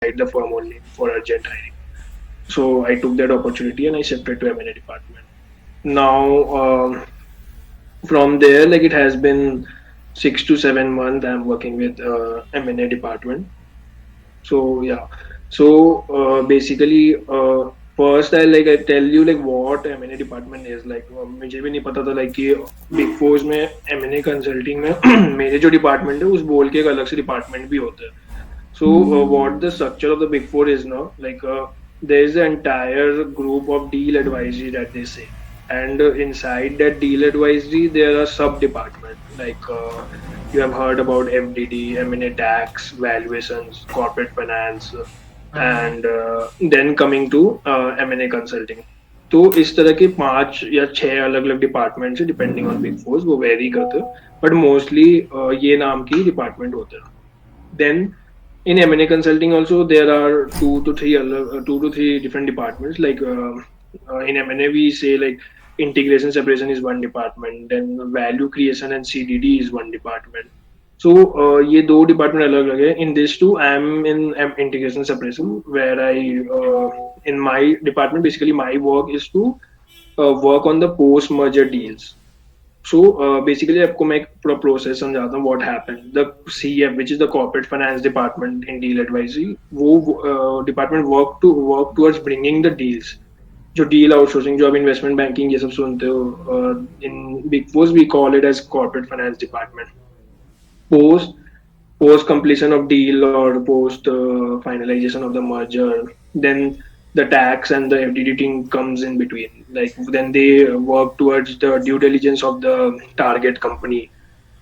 inside the firm only for urgent hiring. So I took that opportunity and I shifted to M&A department. Now, from there, like it has been 6 to 7 months. I'm working with M&A department. So yeah. So basically, first I tell you like what M&A department is like. मुझे भी नहीं पता था like कि Big Four में M&A consulting में मेरे जो department है उस बोल के एक अलग से department भी होता है. So what the structure of the Big Four is now like there is an entire group of deal advisory that they say, and inside that deal advisory there are sub departments like you have heard about FDD, M&A tax, valuations, corporate finance, and then coming to M&A consulting. तो इस तरह के 5 या 6 अलग अलग department है depending on big force वो very करते हैं बट मोस्टली ये नाम की डिपार्टमेंट होते हैं then in M&A consulting also there are two to three different departments like in M&A we say like integration separation is one department, then value creation and CDD is one department. So ये दो department अलग अलग है. In this two I am in integration separation where I in my department basically my work is to work on the post merger deals. So basically आपको मैं एक पूरा process समझाता हूँ what happened. The CF which is the corporate finance department in deal advisory वो department work towards bringing the deals. जो deal outsourcing जो आप investment banking ये सब सुनते हो in big fours we call it as corporate finance department. Post post completion of deal or post finalization of the merger, then the tax and the FDD team comes in between. Like then they work towards the due diligence of the target company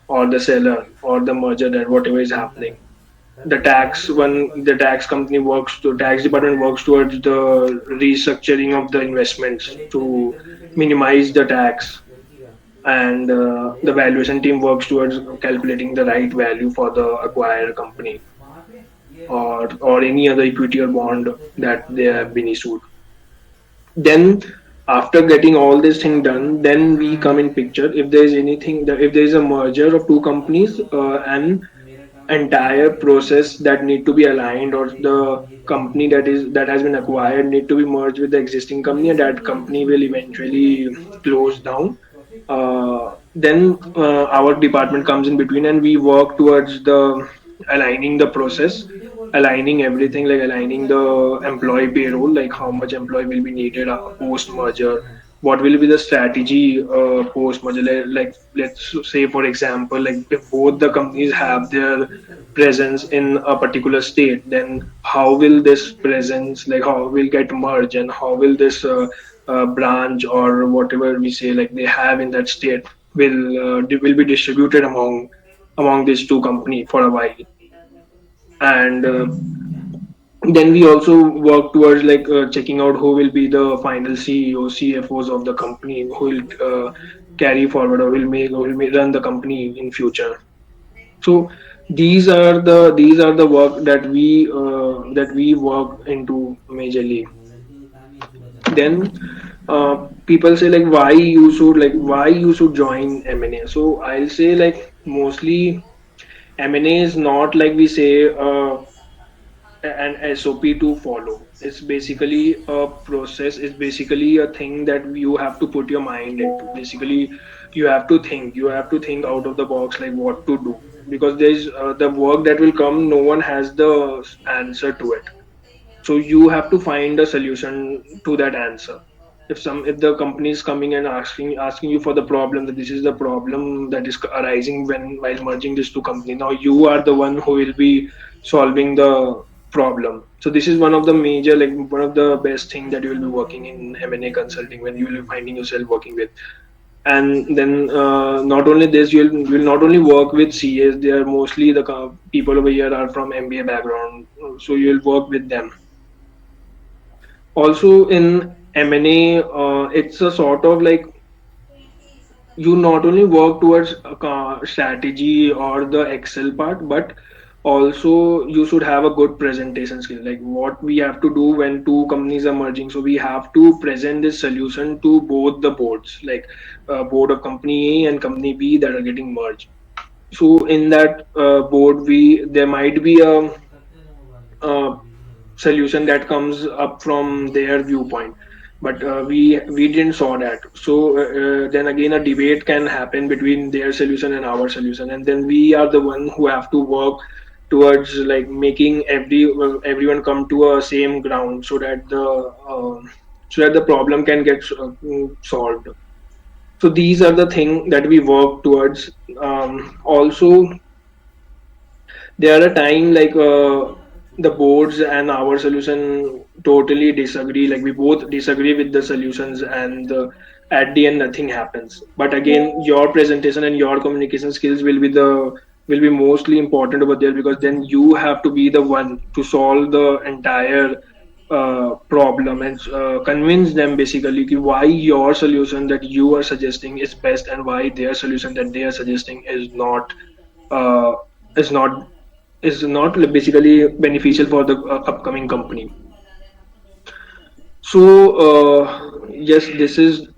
or the seller or the merger that whatever is happening. The tax company works to tax department works towards the restructuring of the investments to minimize the tax, and the valuation team works towards calculating the right value for the acquired company or any other equity or bond that they have been issued. Then after getting all this thing done, then we come in picture if there is anything that if there is a merger of two companies and entire process that need to be aligned or the company that has been acquired need to be merged with the existing company and that company will eventually close down. Then our department comes in between and we work towards the aligning the process, aligning everything like aligning the employee payroll, like how much employee will be needed post merger, what will be the strategy post merger. Like let's say for example like if both the companies have their presence in a particular state, then how will this presence like how will get merged and how will this branch or whatever we say like they have in that state will be distributed among these two company for a while. And then we also work towards like checking out who will be the final CEO, CFOs of the company, who will carry forward or will run the company in future. So these are the work that we work into majorly. Then people say like why you should join M&A. So I'll say like mostly M&A is not like we say an SOP to follow. It's basically a process. It's basically a thing that you have to put your mind into. Basically, you have to think. You have to think out of the box, like what to do. Because there's the work that will come. No one has the answer to it. So you have to find a solution to that answer. If the company is coming and asking you for the problem, that this is the problem that is arising when while merging these two companies, now you are the one who will be solving the problem. So this is one of the major like one of the best thing that you will be working in M&A consulting when you will be finding yourself working with. And then not only this, you will not only work with CAs. They are mostly the people over here are from MBA background, so you will work with them. Also in M&A, it's a sort of like you not only work towards strategy or the Excel part, but also you should have a good presentation skill. Like what we have to do when two companies are merging, so we have to present this solution to both the boards, like board of company A and company B that are getting merged. So in that board, we there might be a solution that comes up from their viewpoint. But we didn't saw that. So then again, a debate can happen between their solution and our solution, and then we are the one who have to work towards like making everyone come to a same ground, so that the problem can get solved. So these are the thing that we work towards. Also, there are a time like the boards and our solution totally disagree. Like we both disagree with the solutions, and at the end nothing happens. But again, your presentation and your communication skills will be mostly important over there, because then you have to be the one to solve the entire problem, and convince them basically why your solution that you are suggesting is best, and why their solution that they are suggesting uh, is not basically beneficial for the upcoming company. So yes, this is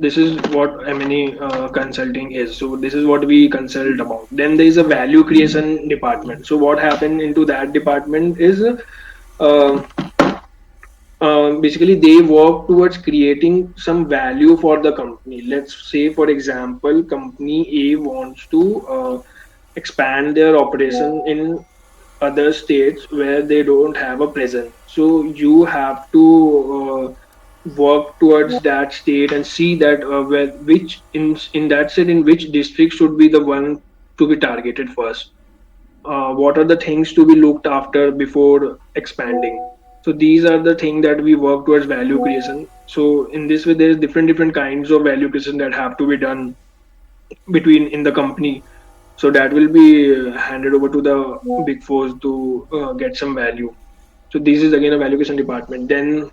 what M&A consulting is. So this is what we consult about. Then there is a value creation department. So what happened into that department is uh, basically they work towards creating some value for the company. Let's say, for example, company A wants to expand their operation in other states where they don't have a presence. So you have to work towards that state and see that which in that state, in which district should be the one to be targeted first. What are the things to be looked after before expanding? So these are the things that we work towards value creation. So in this way, there's different kinds of value creation that have to be done between in the company. So that will be handed over to the big fours to get some value. So this is again a valuation department. Then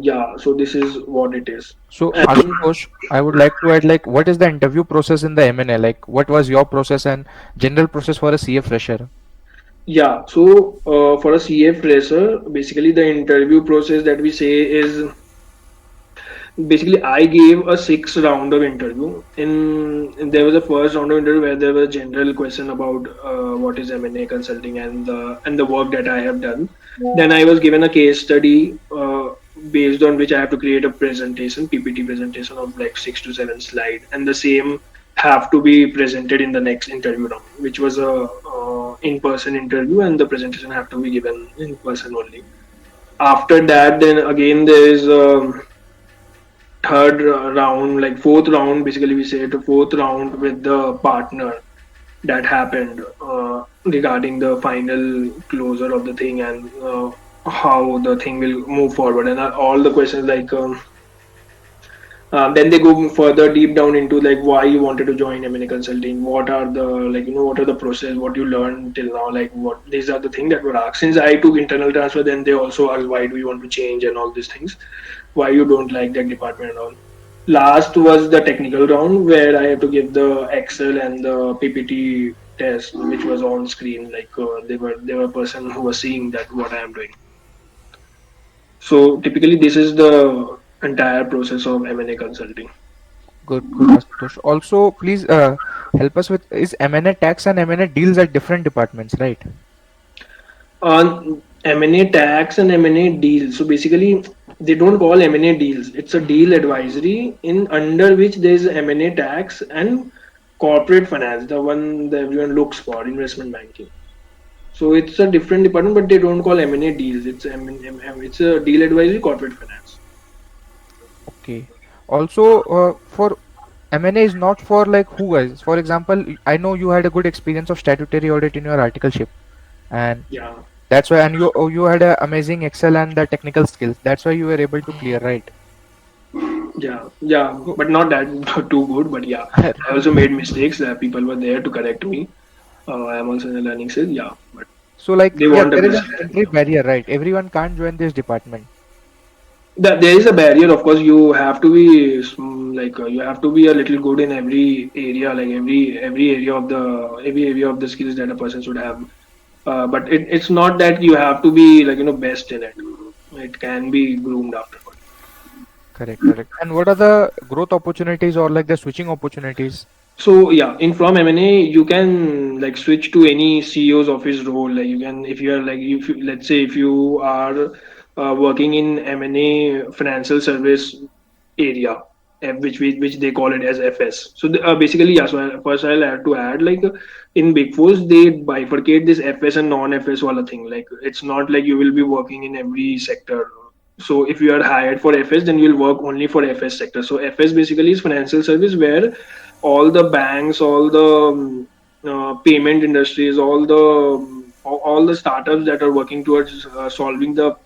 yeah, so this is what it is. So And Ashutosh, I would like to add like what is the interview process in the M&A? Like what was your process and general process for a CA fresher? yeah, so for a CA fresher, basically the interview process that we say is basically I gave a 6 round of interview. In there was a first round of interview where there was a general question about what is M&A consulting and the work that I have done. Then I was given a case study based on which I have to create a presentation, PPT presentation of like 6 to 7 slide, and the same have to be presented in the next interview round, which was a in-person interview, and the presentation have to be given in person only. After that, then again there is third round, like fourth round, basically we say the fourth round with the partner that happened regarding the final closure of the thing, and how the thing will move forward, and all the questions like then they go further deep down into like why you wanted to join M&A consulting, what are the what are the process, what you learned till now, like what these are the things that were asked. Since I took internal transfer, then they also asked why do you want to change and all these things, why you don't like that department and all. Last was the technical round where I have to give the Excel and the PPT test, which was on screen. Like they were a person who was seeing that what I am doing. So typically, this is the entire process of M&A consulting. Good, good, Ashutosh. Also, please help us with is M&A tax and M&A deals at different departments, right? On M&A tax and M&A deals. So basically, they don't call M&A deals. It's a deal advisory in under which there is M&A tax and corporate finance, the one that everyone looks for, investment banking. So it's a different department, but they don't call M&A deals. It's a deal advisory, corporate finance. Okay. Also, for M&A is not for like who guys. For example, I know you had a good experience of statutory audit in your articleship, and Yeah, that's why. And you had a amazing Excel and the technical skills. That's why you were able to clear, right? yeah, So, but not that too good. But yeah, I also made mistakes. People were there to correct me. I am also in the learning stage. Yeah, but so like they yeah, want the there is best. an entry barrier, right? Everyone can't join this department. There is a barrier, of course. You have to be you have to be a little good in every area, like every area of the skills that a person should have. But it's not that you have to be best in it. It can be groomed afterward. Correct, correct. And what are the growth opportunities or like the switching opportunities? So yeah, in from M&A, you can like switch to any CEO's office role. Like you can, if you are like, if you, let's say if you are working in M&A financial service area, which they call it as FS. So basically, yeah. So first I'll have to add like in Big Fours they bifurcate this FS and non-FS wala thing. Like it's not like you will be working in every sector. So if you are hired for FS, then you'll work only for FS sector. So FS basically is financial service where all the banks, all the payment industries, all the startups that are working towards solving the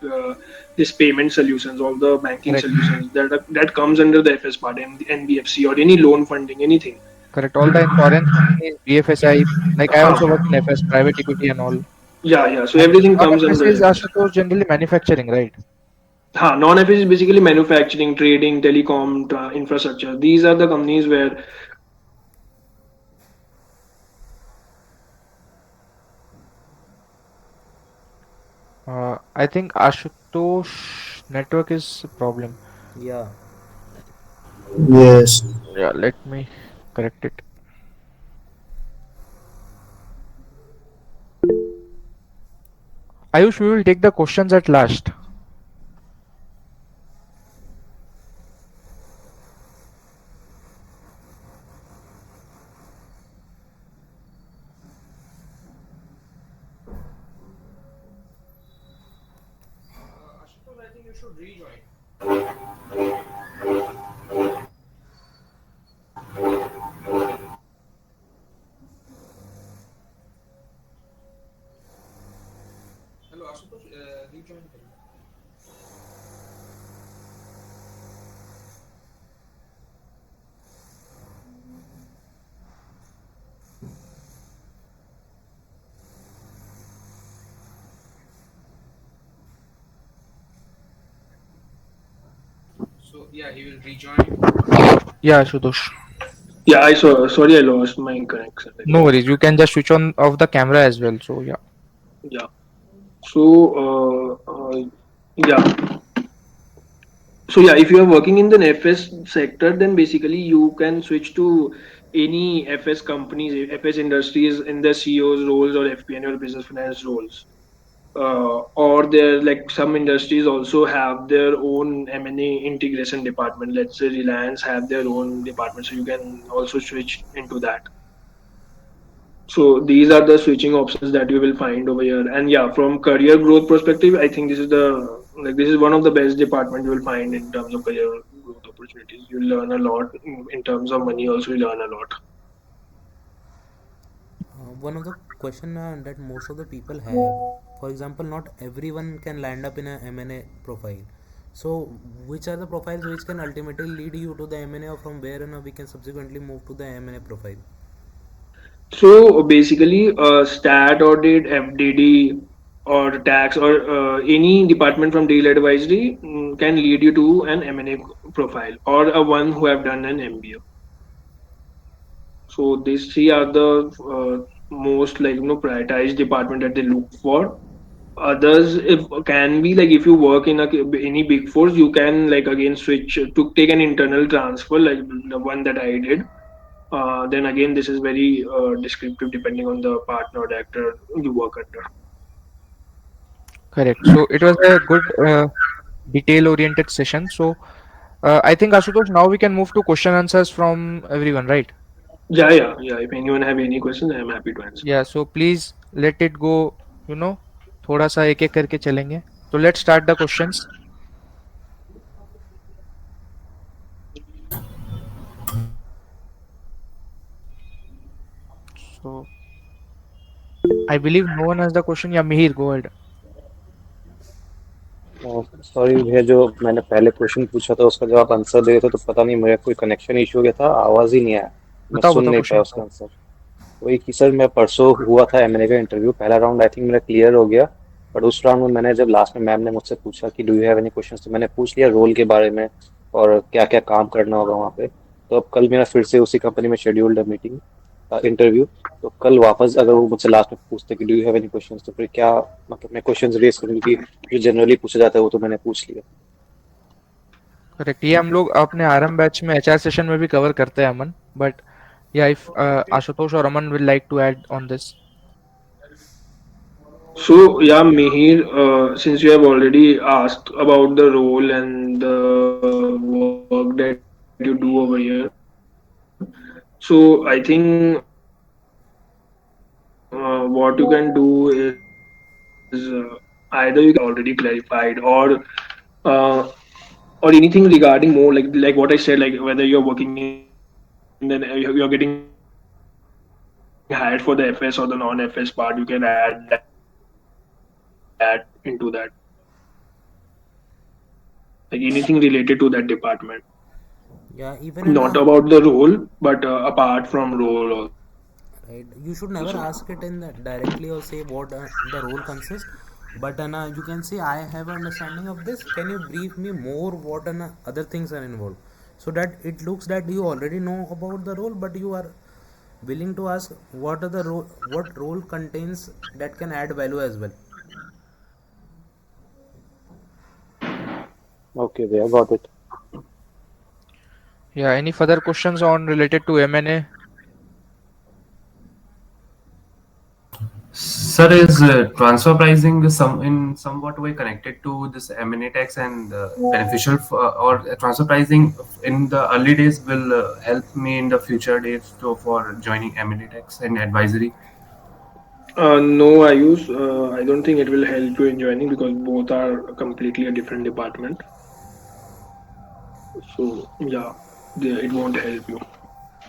this payment solutions, all the banking Correct. solutions that comes under the FS part, NBFC or any loan funding, anything. Correct. All the insurance companies, BFSI, like I also work in FS, private equity and all. Yeah, yeah. So And everything comes non-FS under is FS. Ashutosh generally manufacturing, right? Non-FS is basically manufacturing, trading, telecom, infrastructure. These are the companies where. I think Ashutosh network is a problem. Yeah. Yes. Yeah, let me correct it. Ayush, we will take the questions at last. Ashutosh, I think you should rejoin. Hello, Ashutosh, rejoin. So yeah, he will rejoin. Yeah, Ashutosh. Yeah, I saw. Sorry, I lost my connection. Like, No worries. You can just switch on off the camera as well. So yeah. yeah. So, yeah. So yeah, if you are working in the FS sector, then basically you can switch to any FS companies, FS industries in the CEO's roles or FP&A or business finance roles. Or there like some industries also have their own M&A integration department. Let's say Reliance have their own department, so you can also switch into that. So these are the switching options that you will find over here. And yeah, from career growth perspective, I think this is one of the best department you will find in terms of career growth opportunities. You learn a lot in terms of money. Also, you learn a lot. One of the question that most of the people have, for example, not everyone can land up in a M&A profile. So which are the profiles which can ultimately lead you to the M&A, or from where we can subsequently move to the M&A profile? So basically, stat audit, FDD, or tax, or any department from deal advisory can lead you to an M&A profile or a one who have done an MBA. So these three are the most like prioritized department that they look for. Others if can be like if you work in any big force, you can like again switch to take an internal transfer like the one that I did. Then again, this is very descriptive depending on the partner or the actor you work under. Correct. So it was a good detail-oriented session. So I think Ashutosh, now we can move to question answers from everyone, right? Yeah, yeah, yeah. If anyone have any questions, I am happy to answer. Yeah. So please let it go. You know, थोड़ा सा एक एक करके चलेंगे. So let's start the questions. So I believe no one has the question. Yeah, Mihir, go ahead. Sorry भैया, जो मैंने पहले क्वेश्चन पूछा था उसका जब आप आंसर दे रहे थे तो पता नहीं मेरा कोई कनेक्शन इशू हो गया था, आवाज ही नहीं आया, मैं बताओ सुन बताओ नहीं पाया क्वेश्चन उसका बताओ. आंसर। वही कि सर, मैं परसों हुआ था एमएनए का इंटरव्यू, पहला राउंड आई थिंक मेरा क्लियर हो गया। बट उस राउंड में मैंने जब लास्ट में मैम ने मुझसे पूछा कि do you have any questions, तो मैंने पूछ लिया रोल के बारे में और क्या क्या काम करना होगा वहाँ पे। तो अब कल मेरा फिर से उसी कंपनी में शेड्यूल्ड है मीटिंग, इंटरव्यू। तो कल वापस अगर वो मुझसे लास्ट में पूछते कि do you have any questions, तो फिर क्या मतलब मैं क्वेश्चंस रेज करूँ, क्योंकि जो जनरली पूछा जाता है वो तो मैंने पूछ लिया। करेक्ट. ये हम लोग अपने आरएम बैच में एचआर सेशन में भी कवर करते हैं Aman. But Yeah, if Ashutosh or Raman will like to add on this. So yeah, Mihir, since you have already asked about the role and the work that you do over here, so I think what you can do is either you can do it as already clarified, uh, or anything regarding more like what I said, like whether you're working in then you're getting hired for the FS or the non-FS part, you can add that into that. Like anything related to that department, Yeah, even in not a about the role, but apart from role also. right, you should never ask it in the, directly or say what the role consists, but you can say I have an understanding of this, can you brief me more what other things are involved, so that it looks that you already know about the role but you are willing to ask what are the role, what role contains that can add value as well. Okay, we have got it. Yeah, any further questions on related to M&A? Sir, is transfer pricing some in somewhat way connected to this M&A tax and beneficial or transfer pricing in the early days will help me in the future days to, for joining M&A tax and advisory? No, Ayush, I don't think it will help you in joining because both are completely a different department. So yeah, it won't help you.